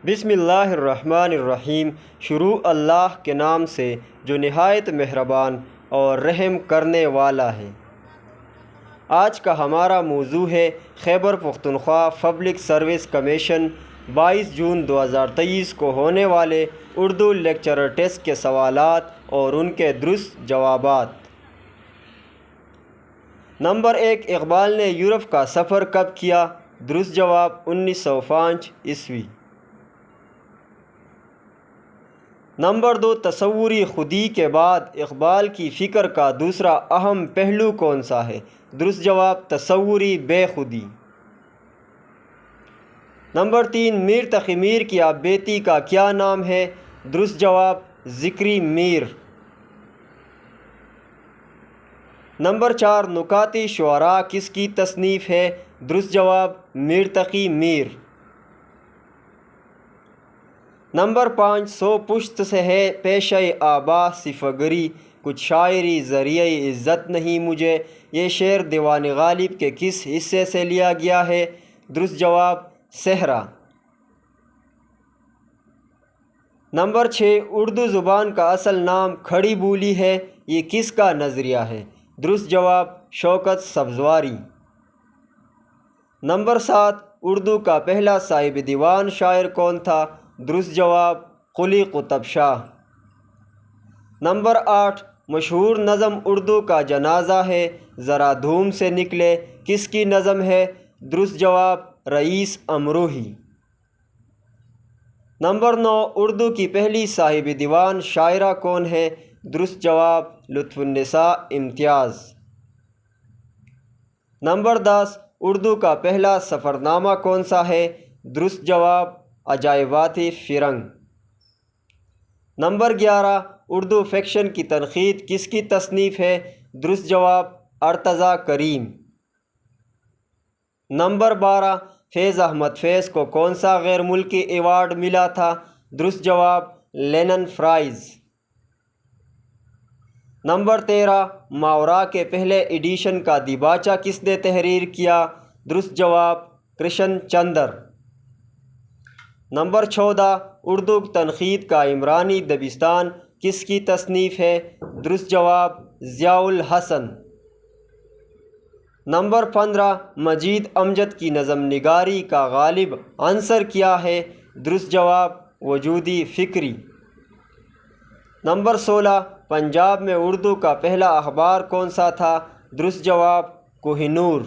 بسم اللہ الرحمن الرحیم۔ شروع اللہ کے نام سے جو نہایت مہربان اور رحم کرنے والا ہے۔ آج کا ہمارا موضوع ہے Khyber Pakhtunkhwa public service commission 22 جون 2023 کو ہونے والے اردو لیکچرر ٹیسٹ کے سوالات اور ان کے درست جوابات۔ نمبر 1، اقبال نے یورپ کا سفر کب کیا؟ درست جواب 1905 عیسوی۔ نمبر 2، تصوری خودی کے بعد اقبال کی فکر کا دوسرا اہم پہلو کون سا ہے؟ درست جواب تصوری بے خودی۔ نمبر 3، میر تقی میر کی آپ بیٹی کا کیا نام ہے؟ درست جواب ذکری میر۔ نمبر 4، نکاتی شعراء کس کی تصنیف ہے؟ درست جواب میر تقی میر۔ نمبر 5، سو پشت سے ہے پیشہ آبا صفگری، کچھ شاعری ذریعہ عزت نہیں مجھے، یہ شعر دیوان غالب کے کس حصے سے لیا گیا ہے؟ درست جواب صحرا۔ نمبر 6، اردو زبان کا اصل نام کھڑی بولی ہے، یہ کس کا نظریہ ہے؟ درست جواب شوکت سبزواری۔ نمبر 7، اردو کا پہلا صاحب دیوان شاعر کون تھا؟ درست جواب قلی قطب شاہ۔ نمبر 8، مشہور نظم اردو کا جنازہ ہے ذرا دھوم سے نکلے کس کی نظم ہے؟ درست جواب رئیس امروہی۔ نمبر 9، اردو کی پہلی صاحب دیوان شاعرہ کون ہے؟ درست جواب لطف النساء امتیاز۔ نمبر 10، اردو کا پہلا سفرنامہ کون سا ہے؟ درست جواب عجائبات فرنگ۔ نمبر 11، اردو فکشن کی تنقید کس کی تصنیف ہے؟ درست جواب ارتضیٰ کریم۔ نمبر 12، فیض احمد فیض کو کون سا غیر ملکی ایوارڈ ملا تھا؟ درست جواب لینن پرائز۔ نمبر 13، ماورا کے پہلے ایڈیشن کا دیباچہ کس نے تحریر کیا؟ درست جواب کرشن چندر۔ نمبر 14، اردو تنقید کا عمرانی دبستان کس کی تصنیف ہے؟ درست جواب ضیاء الحسن۔ نمبر 15، مجید امجد کی نظم نگاری کا غالب عنصر کیا ہے؟ درست جواب وجودی فکری۔ نمبر 16، پنجاب میں اردو کا پہلا اخبار کون سا تھا؟ درست جواب کوہ نور۔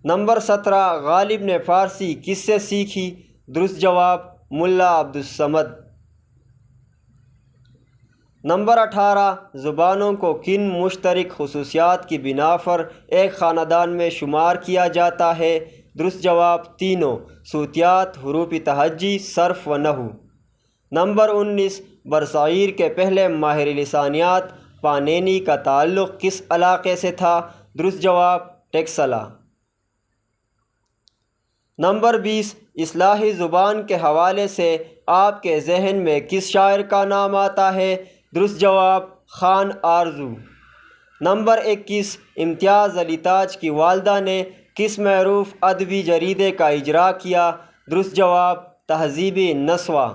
نمبر 17، غالب نے فارسی کس سے سیکھی؟ درست جواب ملا عبدالصمد۔ نمبر 18، زبانوں کو کن مشترک خصوصیات کی بنا پر ایک خاندان میں شمار کیا جاتا ہے؟ درست جواب تینوں، صوتیات، حروف تہجی، صرف و نحو۔ نمبر 19، برصغیر کے پہلے ماہر لسانیات پانینی کا تعلق کس علاقے سے تھا؟ درست جواب ٹیکسلا۔ نمبر 20، اصلاحی زبان کے حوالے سے آپ کے ذہن میں کس شاعر کا نام آتا ہے؟ درست جواب خان آرزو۔ نمبر 21، امتیاز علی تاج کی والدہ نے کس معروف ادبی جریدے کا اجرا کیا؟ درست جواب تہذیبی نسواں۔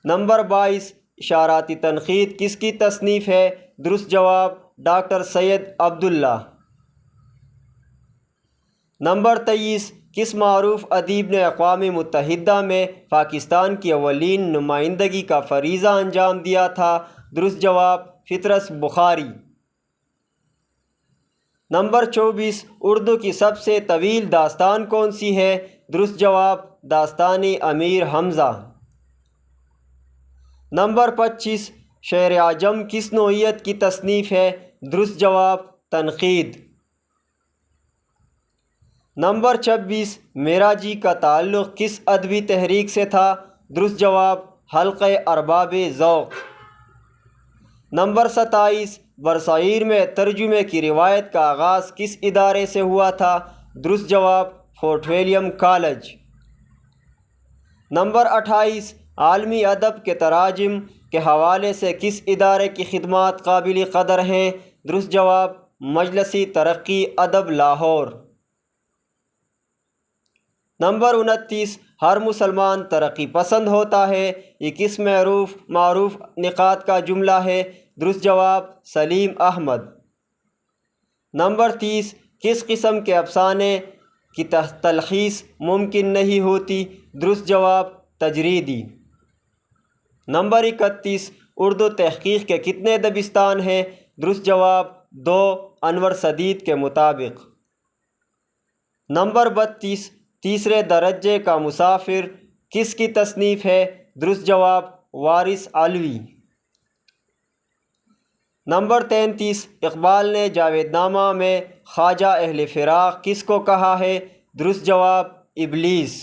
نمبر 22، اشاراتی تنقید کس کی تصنیف ہے؟ درست جواب ڈاکٹر سید عبداللہ۔ نمبر 23، کس معروف ادیب نے اقوام متحدہ میں پاکستان کی اولین نمائندگی کا فریضہ انجام دیا تھا؟ درست جواب فطرت بخاری۔ نمبر 24، اردو کی سب سے طویل داستان کون سی ہے؟ درست جواب داستان امیر حمزہ۔ نمبر 25، شعر عجم کس نوعیت کی تصنیف ہے؟ درست جواب تنقید۔ نمبر 26، میرا جی کا تعلق کس ادبی تحریک سے تھا؟ درست جواب حلقہ ارباب ذوق۔ نمبر 27، برصغیر میں ترجمے کی روایت کا آغاز کس ادارے سے ہوا تھا؟ درست جواب فورٹ ولیم کالج۔ نمبر 28، عالمی ادب کے تراجم کے حوالے سے کس ادارے کی خدمات قابل قدر ہیں؟ درست جواب مجلس ترقی ادب لاہور۔ نمبر 29، ہر مسلمان ترقی پسند ہوتا ہے، یہ کس معروف نقاط کا جملہ ہے؟ درست جواب سلیم احمد۔ نمبر 30، کس قسم کے افسانے کی تلخیص ممکن نہیں ہوتی؟ درست جواب تجریدی۔ نمبر 31، اردو تحقیق کے کتنے دبستان ہیں؟ درست جواب 2 انور سدید کے مطابق۔ نمبر 32، تیسرے درجے کا مسافر کس کی تصنیف ہے؟ درست جواب وارث علوی۔ نمبر 33، اقبال نے جاوید نامہ میں خواجہ اہل فراق کس کو کہا ہے؟ درست جواب ابلیس۔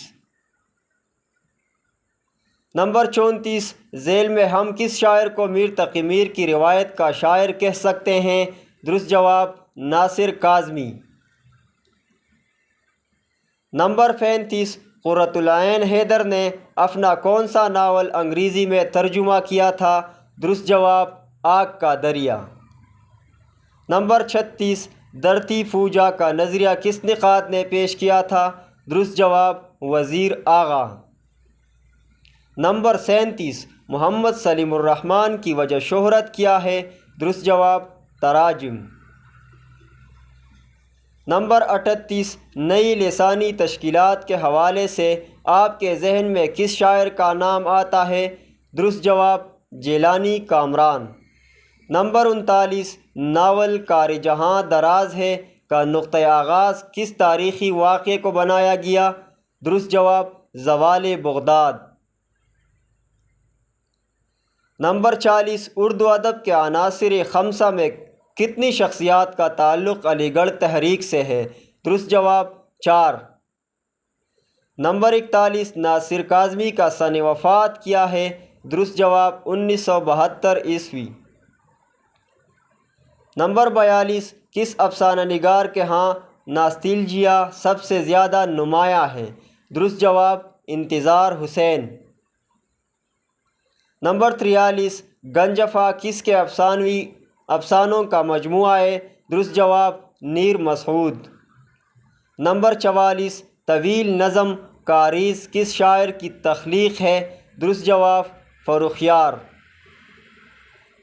نمبر 34، ذیل میں ہم کس شاعر کو میر تقی میر کی روایت کا شاعر کہہ سکتے ہیں؟ درست جواب ناصر کاظمی۔ نمبر 35، قرۃ العین حیدر نے اپنا کون سا ناول انگریزی میں ترجمہ کیا تھا؟ درست جواب آگ کا دریا۔ نمبر 36، دھرتی پوجا کا نظریہ کس نقاد نے پیش کیا تھا؟ درست جواب وزیر آغا۔ نمبر 37، محمد سلیم الرحمن کی وجہ شہرت کیا ہے؟ درست جواب تراجم۔ نمبر 38، نئی لسانی تشکیلات کے حوالے سے آپ کے ذہن میں کس شاعر کا نام آتا ہے؟ درست جواب جیلانی کامران۔ نمبر 39، ناول کار جہاں دراز ہے کا نقطۂ آغاز کس تاریخی واقعے کو بنایا گیا؟ درست جواب زوال بغداد۔ نمبر 40، اردو ادب کے عناصر خمسہ میں کتنی شخصیات کا تعلق علی گڑھ تحریک سے ہے؟ درست جواب 4۔ نمبر 41، ناصر کاظمی کا سن وفات کیا ہے؟ درست جواب 1972 عیسوی۔ نمبر 42، کس افسانہ نگار کے ہاں ناستیلجیا سب سے زیادہ نمایاں ہے؟ درست جواب انتظار حسین۔ نمبر 43، گنجفہ کس کے افسانوں کا مجموعہ ہے؟ درست جواب نیر مسعود۔ نمبر 44، طویل نظم کاریز کس شاعر کی تخلیق ہے؟ درست جواب فروخیار۔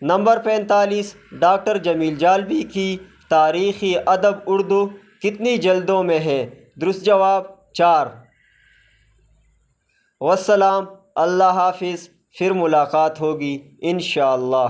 نمبر 45، ڈاکٹر جمیل جالبی کی تاریخی ادب اردو کتنی جلدوں میں ہے؟ درست جواب 4۔ والسلام، اللہ حافظ، پھر ملاقات ہوگی انشاءاللہ۔